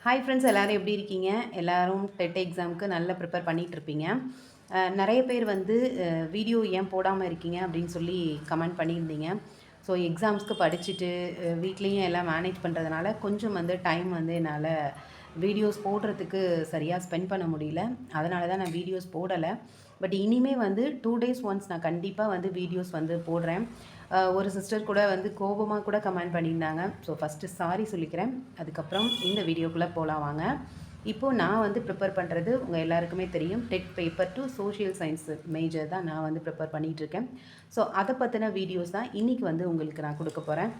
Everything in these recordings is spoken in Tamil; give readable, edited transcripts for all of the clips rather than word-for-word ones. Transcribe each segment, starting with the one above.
ஹாய் ஃப்ரெண்ட்ஸ், எல்லோரும் எப்படி இருக்கீங்க? எல்லோரும் டெட் எக்ஸாமுக்கு நல்லா ப்ரிப்பேர் பண்ணிகிட்ருப்பீங்க. நிறைய பேர் வந்து வீடியோ ஏன் போடாமல் இருக்கீங்க அப்படின்னு சொல்லி கமெண்ட் பண்ணியிருந்தீங்க. ஸோ எக்ஸாம்ஸ்க்கு படிச்சுட்டு வீட்லேயும் எல்லாம் மேனேஜ் பண்ணுறதுனால கொஞ்சம் வந்து டைம் வந்து என்னால் வீடியோஸ் போடுறதுக்கு சரியாக ஸ்பெண்ட் பண்ண முடியல. அதனால தான் நான் வீடியோஸ் போடலை. பட் இனிமேல் வந்து 2 டேஸ் ஒன்ஸ் நான் கண்டிப்பாக வந்து வீடியோஸ் வந்து போடுறேன். ஒரு சிஸ்டர் கூட வந்து கோபமாக கூட கமெண்ட் பண்ணியிருந்தாங்க. ஸோ ஃபஸ்ட்டு சாரி சொல்லிக்கிறேன். அதுக்கப்புறம் இந்த வீடியோக்குள்ளே போகலாம் வாங்க. இப்போது நான் வந்து ப்ரிப்பேர் பண்ணுறது உங்கள் எல்லாருக்குமே தெரியும். Dead paper to social science major தான் நான் வந்து ப்ரிப்பேர் பண்ணிகிட்ருக்கேன். ஸோ அதை பற்றின வீடியோஸ் தான் இன்றைக்கி வந்து உங்களுக்கு நான் கொடுக்க போகிறேன்.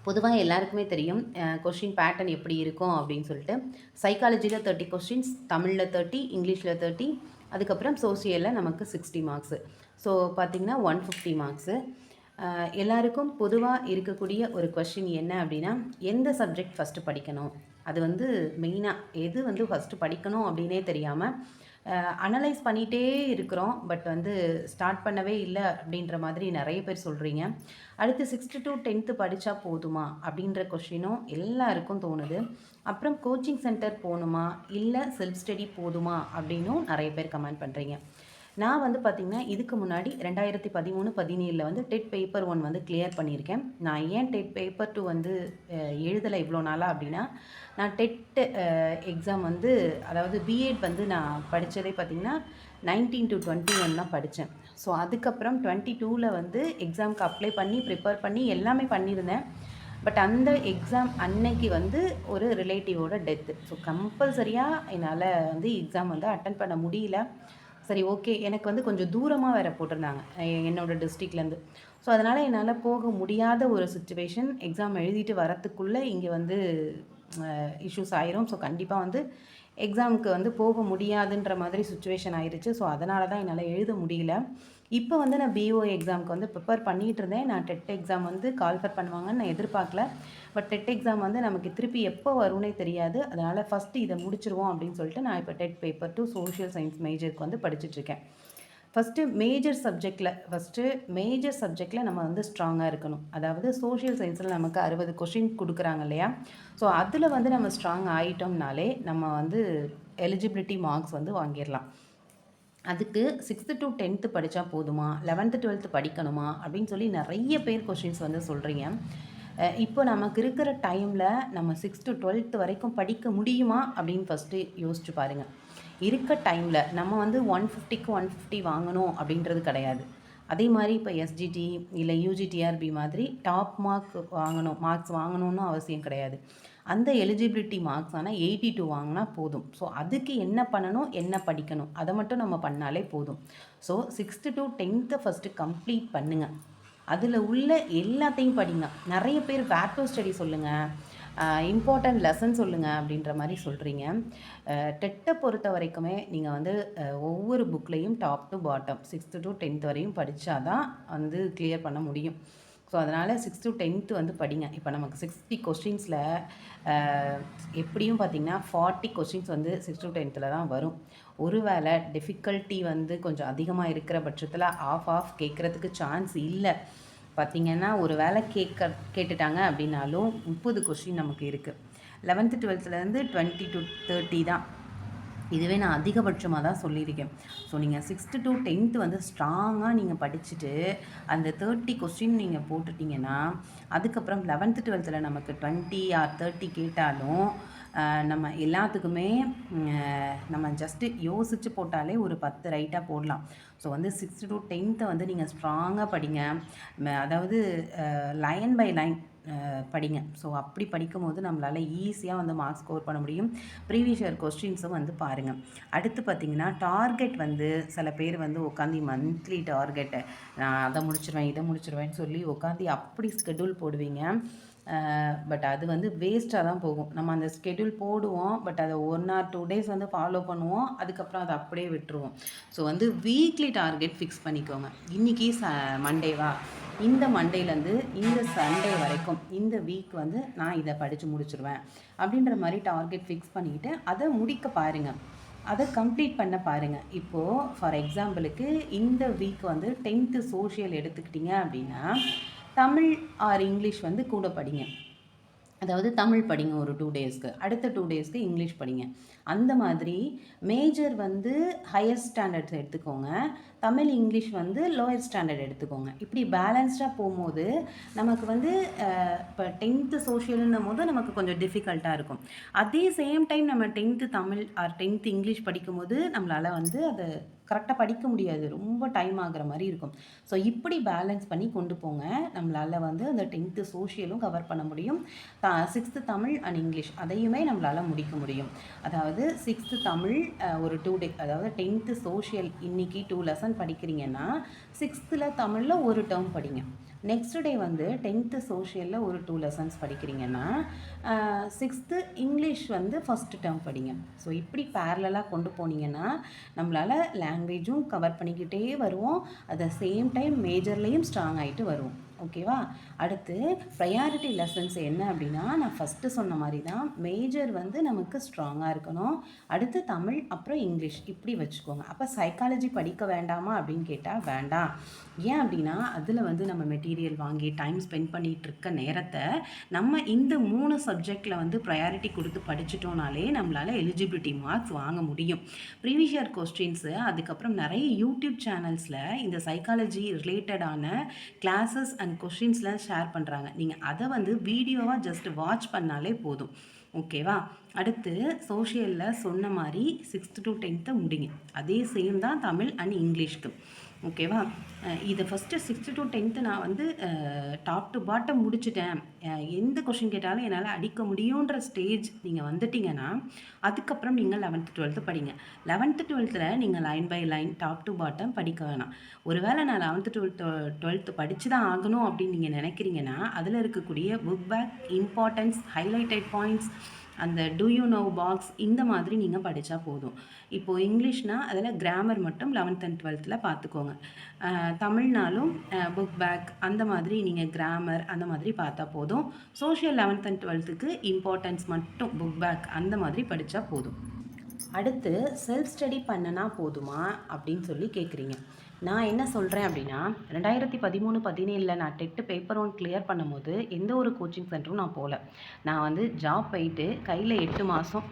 பொதுவாக எல்லாருக்குமே தெரியும் கொஷின் பேட்டர்ன் எப்படி இருக்கும் அப்படின்னு சொல்லிட்டு. சைக்காலஜியில் 30 கொஸ்டின்ஸ், தமிழில் 30, இங்கிலீஷில் 30, அதுக்கப்புறம் சோசியலில் நமக்கு 60 மார்க்ஸு. ஸோ பார்த்திங்கன்னா 150 மார்க்ஸு. எல்லாருக்கும் பொதுவாக இருக்கக்கூடிய ஒரு கொஷின் என்ன அப்படின்னா, எந்த சப்ஜெக்ட் ஃபஸ்ட்டு படிக்கணும்? அது வந்து மெயினாக எது வந்து ஃபஸ்ட்டு படிக்கணும் அப்படின்னே தெரியாமல் அனலைஸ் பண்ணிகிட்டே இருக்கிறோம். பட் வந்து ஸ்டார்ட் பண்ணவே இல்லை அப்படின்ற மாதிரி நிறைய பேர் சொல்கிறீங்க. அடுத்து 6th to 10th படித்தா போதுமா அப்படின்ற கொஷினும் எல்லாருக்கும் தோணுது. அப்புறம் கோச்சிங் சென்டர் போகணுமா இல்லை செல்ஃப் ஸ்டடி போதுமா அப்படின்னும் நிறைய பேர் கமெண்ட் பண்ணுறீங்க. நான் வந்து பார்த்திங்கன்னா இதுக்கு முன்னாடி 2013, 17 வந்து டெட் பேப்பர் 1 வந்து கிளியர் பண்ணியிருக்கேன். நான் ஏன் டெட் பேப்பர் 2 வந்து எழுதலை இவ்வளோ நாளாக அப்படின்னா, நான் டெட் எக்ஸாம் வந்து அதாவது பிஎட் வந்து நான் படித்ததே பார்த்திங்கன்னா 19 to 21 தான் படித்தேன். ஸோ அதுக்கப்புறம் 22ல் வந்து எக்ஸாமுக்கு அப்ளை பண்ணி ப்ரிப்பேர் பண்ணி எல்லாமே பண்ணியிருந்தேன். பட் அந்த எக்ஸாம் அன்னைக்கு வந்து ஒரு ரிலேட்டிவோட டெத்து. ஸோ கம்பல்சரியாக என்னால் வந்து எக்ஸாம் வந்து அட்டன் பண்ண முடியல. சரி, ஓகே. எனக்கு வந்து கொஞ்சம் தூரமாக வேறு போட்டிருந்தாங்க என்னோடய டிஸ்ட்ரிக்ட்லேருந்து. ஸோ அதனால் என்னால் போக முடியாத ஒரு சுச்சுவேஷன். எக்ஸாம் எழுதிட்டு வரத்துக்குள்ளே இங்கே வந்து இஷ்யூஸ் ஆயிரும். ஸோ கண்டிப்பாக வந்து எக்ஸாமுக்கு வந்து போக முடியாதுன்ற மாதிரி சுச்சுவேஷன் ஆயிடுச்சு. ஸோ அதனால தான் என்னால் எழுத முடியல. இப்போ வந்து நான் பிஓ எக்ஸாமுக்கு வந்து ப்ரிப்பேர் பண்ணிகிட்டு இருந்தேன். நான் டெட் எக்ஸாம் வந்து கால்ஃபர் பண்ணுவாங்கன்னு நான் எதிர்பார்க்கல. பட் டெட் எக்ஸாம் வந்து நமக்கு திருப்பி எப்போ வரும்னே தெரியாது. அதனால் ஃபஸ்ட்டு இதை முடிச்சிருவோம் அப்படின்னு சொல்லிட்டு நான் இப்போ TET paper to social science மேஜருக்கு வந்து படிச்சுட்ருக்கேன். ஃபஸ்ட்டு மேஜர் சப்ஜெக்டில் நம்ம வந்து ஸ்ட்ராங்காக இருக்கணும். அதாவது சோஷியல் சயின்ஸில் நமக்கு 60 கொஷின் கொடுக்குறாங்க இல்லையா? ஸோ அதில் வந்து நம்ம ஸ்ட்ராங் ஆகிட்டோம்னாலே நம்ம வந்து எலிஜிபிலிட்டி மார்க்ஸ் வந்து வாங்கிடலாம். அதுக்கு 6th to 10th படித்தா போதுமா, 11th 12th படிக்கணுமா அப்படின்னு சொல்லி நிறைய பேர் கொஷின்ஸ் வந்து சொல்கிறீங்க. இப்போ நமக்கு இருக்கிற டைமில் நம்ம 6th to 12th வரைக்கும் படிக்க முடியுமா அப்படின்னு ஃபஸ்ட்டு யோசிச்சு பாருங்கள். இருக்க டைமில் நம்ம வந்து 150க்கு 150 வாங்கணும் அப்படின்றது கிடையாது. அதே மாதிரி இப்போ எஸ்ஜிடி இல்லை யூஜிடிஆர்பி மாதிரி டாப் மார்க்ஸ் வாங்கணும்னு அவசியம் கிடையாது. அந்த எலிஜிபிலிட்டி மார்க்ஸ் ஆனால் 82 வாங்கினா போதும். ஸோ அதுக்கு என்ன பண்ணணும், என்ன படிக்கணும், அதை மட்டும் நம்ம பண்ணாலே போதும். So 6th to 10th first complete பண்ணுங்கள். அதில் உள்ள எல்லாத்தையும் படிங்க. நிறைய பேர் வேர் டு ஸ்டடி சொல்லுங்கள், இம்பார்ட்டண்ட் லெசன் சொல்லுங்கள் அப்படின்ற மாதிரி சொல்கிறீங்க. டெட்டை பொறுத்த வரைக்குமே நீங்கள் வந்து ஒவ்வொரு புக்லேயும் top to bottom 6th to 10th வரையும் படித்தா தான் வந்து கிளியர் பண்ண முடியும். ஸோ அதனால் 6th to 10th வந்து படிங்க. இப்போ நமக்கு 60 கொஸ்டின்ஸில் எப்படியும் பார்த்திங்கன்னா 40 கொஸ்டின்ஸ் வந்து 6th to 10th தான் வரும். ஒருவேளை டிஃபிகல்ட்டி வந்து கொஞ்சம் அதிகமாக இருக்கிற பட்சத்தில் ஆஃப் கேட்குறதுக்கு சான்ஸ் இல்லை. பார்த்திங்கன்னா ஒரு வேளை கேட்டுட்டாங்க அப்படின்னாலும் 30 கொஸ்டின் நமக்கு இருக்குது. 11th 12th 20 to 30 தான். இதுவே நான் அதிகபட்சமாக தான் சொல்லியிருக்கேன். ஸோ நீங்கள் 6th to 10th வந்து ஸ்ட்ராங்காக நீங்கள் படிச்சுட்டு அந்த 30 கொஸ்டின் நீங்கள் போட்டுட்டிங்கன்னா அதுக்கப்புறம் 11th 12th நமக்கு 20 or 30 கேட்டாலும் நம்ம எல்லாத்துக்குமே நம்ம ஜஸ்ட்டு யோசித்து போட்டாலே ஒரு 10 ரைட்டாக போடலாம். ஸோ வந்து 6th to 10th வந்து நீங்கள் ஸ்ட்ராங்காக படிங்க. அதாவது லைன் பை லைன் படிங்க. ஸோ அப்படி படிக்கும்போது நம்மளால் ஈஸியாக வந்து மார்க்ஸ் ஸ்கோர் பண்ண முடியும். ப்ரீவியஸ் இயர் கொஸ்டின்ஸும் வந்து பாருங்கள். அடுத்து பார்த்திங்கன்னா டார்கெட் வந்து சில பேர் வந்து உட்காந்து மந்த்லி டார்கெட்டை நான் அதை முடிச்சிருவேன் இதை முடிச்சிருவேன்னு சொல்லி உட்காந்து அப்படி ஸ்கெடியூல் போடுவீங்க. பட் அது வந்து வேஸ்ட்டாக தான் போகும். நம்ம அந்த ஸ்கெடியூல் போடுவோம், பட் அதை 1 or 2 days வந்து ஃபாலோ பண்ணுவோம், அதுக்கப்புறம் அதை அப்படியே விட்டுருவோம். ஸோ வந்து வீக்லி டார்கெட் ஃபிக்ஸ் பண்ணிக்கோங்க. இன்றைக்கி மண்டேவா, இந்த மண்டேலேருந்து இந்த சண்டே வரைக்கும் இந்த வீக் வந்து நான் இதை படித்து முடிச்சிருவேன் அப்படின்ற மாதிரி டார்கெட் ஃபிக்ஸ் பண்ணிக்கிட்டு அதை முடிக்க பாருங்கள். அதை கம்ப்ளீட் பண்ண பாருங்கள். இப்போது ஃபார் எக்ஸாம்பிளுக்கு இந்த வீக் வந்து 10th சோஷியல் எடுத்துக்கிட்டிங்க அப்படின்னா தமிழ் ஆர் இங்கிலீஷ் வந்து கூட படிங்க. அதாவது தமிழ் படிங்க ஒரு 2 டேஸ்க்கு, அடுத்த 2 டேஸ்க்கு இங்கிலீஷ் படிங்க. அந்த மாதிரி மேஜர் வந்து ஹையர் ஸ்டாண்டர்ட்ஸ் எடுத்துக்கோங்க. தமிழ், இங்கிலீஷ் வந்து லோயர் ஸ்டாண்டர்ட் எடுத்துக்கோங்க. இப்படி பேலன்ஸ்டாக போகும்போது நமக்கு வந்து இப்போ 10th சோஷியல்ன்னும்போது நமக்கு கொஞ்சம் டிஃபிகல்ட்டாக இருக்கும். அதே சேம் டைம் நம்ம 10th Tamil R 10th English படிக்கும்போது நம்மளால் வந்து அதை கரெக்டாக படிக்க முடியாது. ரொம்ப டைம் ஆகுற மாதிரி இருக்கும். ஸோ இப்படி பேலன்ஸ் பண்ணி கொண்டு போங்க. நம்மளால் வந்து அந்த 10th சோஷியலும் கவர் பண்ண முடியும். 6th தமிழ் அண்ட் இங்கிலீஷ் அதையுமே நம்மளால் முடிக்க முடியும். அதாவது 6th தமிழ் ஒரு 2 டே, அதாவது 10th சோஷியல் இன்னைக்கு 2 லெசன் படிக்கிறீங்கன்னா 6th தமிழில் ஒரு டேர்ம் படிங்க. நெக்ஸ்ட் டே வந்து 10th சோஷியலில் ஒரு 2 லெசன்ஸ் படிக்கிறீங்கன்னா 6th இங்கிலீஷ் வந்து ஃபஸ்ட் டேர்ம் படிங்க. ஸோ இப்படி பேரலாக கொண்டு போனீங்கன்னா நம்மளால் லாங்குவேஜும் கவர் பண்ணிக்கிட்டே வருவோம், அட் த சேம் டைம் மேஜர்லேயும் ஸ்ட்ராங் ஆகிட்டு வருவோம். ஓகேவா? அடுத்து ப்ரையாரிட்டி லெசன்ஸ் என்ன அப்படின்னா, நான் ஃபஸ்ட்டு சொன்ன மாதிரி தான், மேஜர் வந்து நமக்கு ஸ்ட்ராங்காக இருக்கணும். அடுத்து தமிழ், அப்புறம் இங்கிலீஷ் இப்படி வச்சுக்கோங்க. அப்போ சைக்காலஜி படிக்க வேண்டாமா அப்படின்னு கேட்டால் வேண்டாம். ஏன் அப்படின்னா அதில் வந்து நம்ம மெட்டீரியல் வாங்கி டைம் ஸ்பெண்ட் பண்ணிகிட்டு இருக்க நேரத்தை நம்ம இந்த 3 சப்ஜெக்டில் வந்து ப்ரையாரிட்டி கொடுத்து படிச்சிட்டோம்னாலே நம்மளால் எலிஜிபிலிட்டி மார்க்ஸ் வாங்க முடியும். ப்ரீவியஸ் இயர் கொஸ்டின்ஸு, அதுக்கப்புறம் நிறைய யூடியூப் சேனல்ஸில் இந்த சைக்காலஜி ரிலேட்டடான கிளாஸஸ் அண்ட் கொஷின்ஸ்லாம் ஷேர் பண்ணுறாங்க. நீங்கள் அதை வந்து வீடியோவாக ஜஸ்ட் வாட்ச் பண்ணாலே போதும். ஓகேவா? அடுத்து சோஷியலில் சொன்ன மாதிரி 6th to 10th முடிங்க. அதே சேம் தான் தமிழ் அண்ட் இங்கிலீஷ்க்கு. ஓகேவா? இதை ஃபஸ்ட்டு 6th to 10th நான் வந்து டாப் டு பாட்டம் முடிச்சுட்டேன், எந்த கொஷின் கேட்டாலும் என்னால் அடிக்க முடியுன்ற ஸ்டேஜ் நீங்கள் வந்துட்டிங்கன்னா அதுக்கப்புறம் நீங்கள் 11th 12th படிங்க. 11th 12th நீங்கள் line by line top to bottom படிக்க வேணாம். ஒருவேளை நான் 11th 12th படித்து தான் ஆகணும் அப்படின்னு நீங்கள் நினைக்கிறீங்கன்னா அதில் இருக்கக்கூடிய book back, importance, highlighted points, அந்த டூ யூ நோ பாக்ஸ் இந்த மாதிரி நீங்கள் படித்தா போதும். இப்போது இங்கிலீஷ்னால் அதில் கிராமர் மட்டும் 11th and 12th பார்த்துக்கோங்க. தமிழ்னாலும் புக் பேக் அந்த மாதிரி நீங்கள் கிராமர் அந்த மாதிரி பார்த்தா போதும். Social 11th and 12th importance மட்டும் புக் பேக் அந்த மாதிரி படித்தா போதும். அடுத்து செல்ஃப் ஸ்டடி பண்ணனா போதுமா அப்படின்னு சொல்லி கேட்குறீங்க. நான் என்ன சொல்கிறேன் அப்படின்னா, 2013-17 நான் டெட்டு பேப்பர் 1 கிளியர் பண்ணும்போது எந்த ஒரு கோச்சிங் சென்டரும் நான் போகல. நான் வந்து ஜாப் போயிட்டு கையில் 8 மாதம்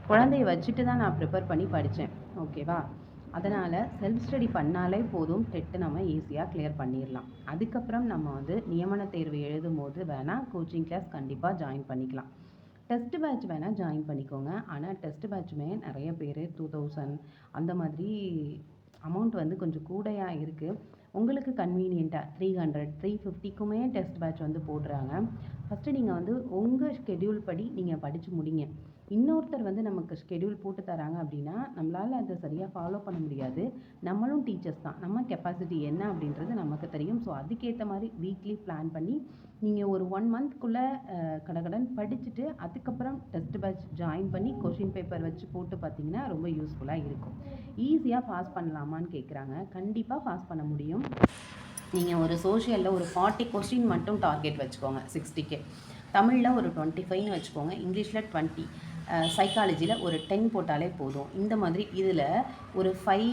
குழந்தைய வச்சுட்டு தான் நான் ப்ரிப்பேர் பண்ணி படித்தேன். ஓகேவா? அதனால் செல்ஃப் ஸ்டடி பண்ணாலே போதும், டெட்டு நம்ம ஈஸியாக கிளியர் பண்ணிடலாம். அதுக்கப்புறம் நம்ம வந்து நியமன தேர்வு எழுதும் போது வேணால் கோச்சிங் கிளாஸ் கண்டிப்பாக ஜாயின் பண்ணிக்கலாம். டெஸ்ட் பேட்ச் வேணால் ஜாயின் பண்ணிக்கோங்க. ஆனால் டெஸ்ட் பேட்சுமே நிறைய பேர் 2000 அந்த மாதிரி அமௌண்ட் வந்து கொஞ்சம் கூடையாக இருக்குது. உங்களுக்கு கன்வீனியண்ட்டாக 300 350க்குமே டெஸ்ட் பேட்ச் வந்து போடுறாங்க. ஃபஸ்ட்டு நீங்கள் வந்து உங்கள் ஷெட்யூல் படி நீங்கள் படித்து முடிங்க. இன்னொருத்தர் வந்து நமக்கு ஷெட்யூல் போட்டு தராங்க அப்படின்னா நம்மளால் அதை சரியாக ஃபாலோ பண்ண முடியாது. நம்மளும் டீச்சர்ஸ் தான், நம்ம கெப்பாசிட்டி என்ன அப்படின்றது நமக்கு தெரியும். ஸோ அதுக்கேற்ற மாதிரி வீக்லி பிளான் பண்ணி நீங்கள் ஒரு 1 மந்த்க்குள்ளே கடகடன் படிச்சுட்டு அதுக்கப்புறம் டெஸ்ட் பேட்ச் ஜாயின் பண்ணி கொஷின் பேப்பர் வச்சு போட்டு பார்த்தீங்கன்னா ரொம்ப யூஸ்ஃபுல்லாக இருக்கும். ஈஸியாக பாஸ் பண்ணலாமான்னு கேட்குறாங்க. கண்டிப்பாக பாஸ் பண்ண முடியும். நீங்கள் ஒரு சோஷியலில் ஒரு 40 கொஸ்டின் மட்டும் டார்கெட் வச்சுக்கோங்க 60K. தமிழில் ஒரு 25ன்னு வச்சுக்கோங்க, இங்கிலீஷில் 20, சைக்காலஜியில் ஒரு 10 போட்டாலே போதும். இந்த மாதிரி இதில் ஒரு 5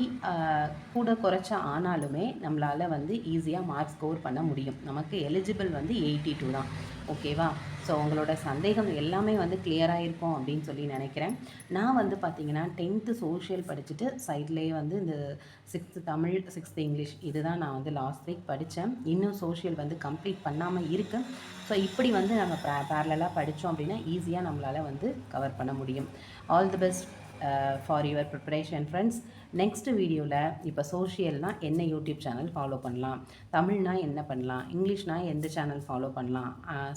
கூட குறைச்சா ஆனாலுமே நம்மளால் வந்து ஈஸியாக மார்க் ஸ்கோர் பண்ண முடியும். நமக்கு எலிஜிபிள் வந்து 82 தான். ஓகேவா? ஸோ உங்களோட சந்தேகம் எல்லாமே வந்து கிளியராக இருக்கும் அப்படின்னு சொல்லி நினைக்கிறேன். நான் வந்து பார்த்திங்கன்னா 10th சோஷியல் படிச்சுட்டு சைட்லேயே வந்து இந்த 6th தமிழ் 6th இங்கிலீஷ் இதுதான் நான் வந்து லாஸ்ட் வீக் படித்தேன். இன்னும் சோஷியல் வந்து கம்ப்ளீட் பண்ணாமல் இருக்குது. ஸோ இப்படி வந்து நம்ம பேரலாக படித்தோம் அப்படின்னா ஈஸியாக நம்மளால் வந்து கவர் பண்ண முடியும். All the best for your preparation friends. Next வீடியோவில் இப்போ சோஷியல்னால் என்ன யூடியூப் சேனல் ஃபாலோ பண்ணலாம், தமிழ்னா என்ன பண்ணலாம், இங்கிலீஷ்னா எந்த சேனல் ஃபாலோ பண்ணலாம்,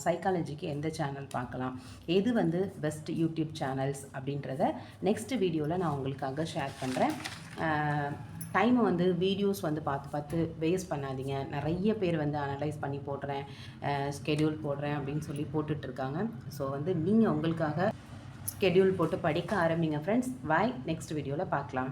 சைக்காலஜிக்கு எந்த சேனல் பார்க்கலாம், எது வந்து பெஸ்ட் யூடியூப் சேனல்ஸ் அப்படின்றத நெக்ஸ்ட் வீடியோவில் நான் உங்களுக்காக ஷேர் பண்ணுறேன். டைமை வந்து வீடியோஸ் வந்து பார்த்து வேஸ்ட் பண்ணாதீங்க. நிறைய பேர் வந்து அனலைஸ் பண்ணி போடுறேன், ஸ்கெடியூல் போடுறேன் அப்படின்னு சொல்லி போட்டுட்ருக்காங்க. ஸோ வந்து நீங்கள் உங்களுக்காக ஸ்கெடியூல் போட்டு படிக்க ஆரம்பிங்க ஃப்ரெண்ட்ஸ். பாய், நெக்ஸ்ட் வீடியோவில் பார்க்கலாம்.